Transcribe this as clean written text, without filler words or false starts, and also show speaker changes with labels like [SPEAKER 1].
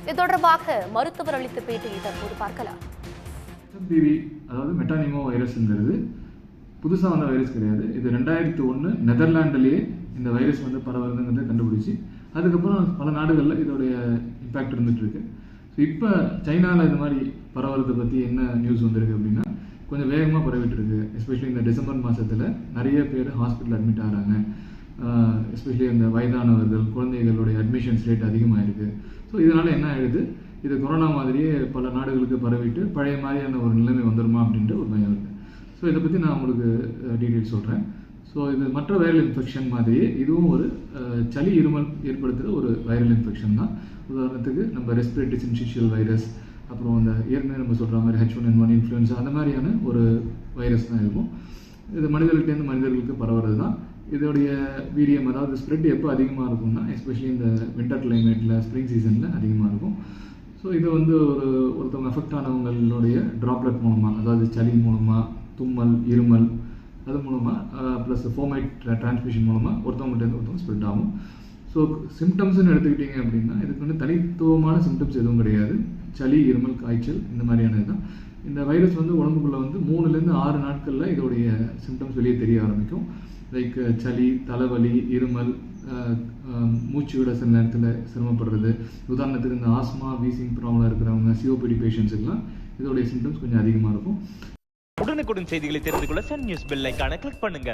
[SPEAKER 1] இது தொடர்பாக மருத்துவர் அளித்த பேட்டியை தற்போது பார்க்கலாம்.
[SPEAKER 2] அதாவது மெட்டானிமோ வைரஸ்ங்கிறது புதுசாக வந்த வைரஸ் கிடையாது. இது 2001 நெதர்லாண்டிலேயே இந்த வைரஸ் வந்து பரவுறதுங்கிறத கண்டுபிடிச்சி அதுக்கப்புறம் பல நாடுகளில் இதோடைய இம்பேக்ட் இருந்துட்டு இருக்கு. ஸோ இப்போ சைனாவில் இந்த மாதிரி பரவுறதை பற்றி என்ன நியூஸ் வந்திருக்கு அப்படின்னா, கொஞ்சம் வேகமாக பரவிட்டு இருக்கு. எஸ்பெஷலி இந்த டிசம்பர் மாதத்தில் நிறைய பேர் ஹாஸ்பிட்டல் அட்மிட் ஆகிறாங்க. எஸ்பெஷலி இந்த வயதானவர்கள், குழந்தைகளுடைய அட்மிஷன்ஸ் ரேட் அதிகமாக இருக்குது. ஸோ இதனால் என்ன ஆகிடுது, இது கொரோனா மாதிரியே பல நாடுகளுக்கு பரவிட்டு பழைய மாதிரியான ஒரு நிலைமை வந்துடுமா அப்படின்ற ஒரு பயம் இருக்குது. ஸோ இதை பற்றி நான் உங்களுக்கு டீட்டெயில்ஸ் சொல்கிறேன். ஸோ இது மற்ற வைரல் இன்ஃபெக்ஷன் மாதிரியே இதுவும் ஒரு சளி இருமல் ஏற்படுத்துகிற ஒரு வைரல் இன்ஃபெக்ஷன் தான். உதாரணத்துக்கு நம்ம ரெஸ்பிரேட்டரி சின்சிஷியல் வைரஸ், அப்புறம் அந்த ஏற்கனவே நம்ம சொல்கிற மாதிரி H1N1 இன்ஃப்ளூயன்ஸா அந்த மாதிரியான ஒரு வைரஸ் தான் இருக்கும். இது மனிதர்கள்ட்டேருந்து மனிதர்களுக்கு பரவுறது தான். இதோடைய வீரியம், அதாவது ஸ்ப்ரெட் எப்போ அதிகமாக இருக்கும்னா எஸ்பெஷலி இந்த வின்டர் கிளைமேட்டில், ஸ்ப்ரிங் சீசனில் அதிகமாக இருக்கும். ஸோ இது வந்து ஒருத்தவங்க அஃபெக்ட் ஆனவங்களுடைய ட்ராப்லெட் மூலமாக, அதாவது சளி மூலமாக, தும்மல், இருமல் அது மூலமாக ப்ளஸ் ஃபோமைட் டிரான்ஸ்மிஷன் மூலமாக ஒருத்தவங்கள்ட்டேருந்து ஒருத்தவங்க ஸ்ப்ரெட் ஆகும். ஸோ சிம்டம்ஸ்ன்னு எடுத்துக்கிட்டிங்க அப்படின்னா இதுக்கு வந்து தனித்துவமான சிம்டம்ஸ் எதுவும் கிடையாது. சளி, இருமல், காய்ச்சல் இந்த மாதிரியான இதுதான். இந்த வைரஸ் வந்து உடம்புக்குள்ளே வந்து 3லேருந்து 6 நாட்களில் இதோடைய சிம்டம்ஸ் வெளியே தெரிய ஆரம்பிக்கும். லைக் சளி, தலைவலி, இருமல், மூச்சு விட சில நேரத்தில் சிரமப்படுறது. உதாரணத்துக்கு இந்த ஆஸ்மா, வீசிங் ப்ராப்ளம் இருக்கிறவங்க, COPD பேஷண்ட்ஸுக்கெல்லாம் இதோடைய சிம்டம்ஸ் கொஞ்சம் அதிகமாக இருக்கும்.
[SPEAKER 3] உடனுக்குடன் செய்திகளை தெரிந்து கொள்ள சன் நியூஸ் பெல் ஐகானை கிளிக் பண்ணுங்க.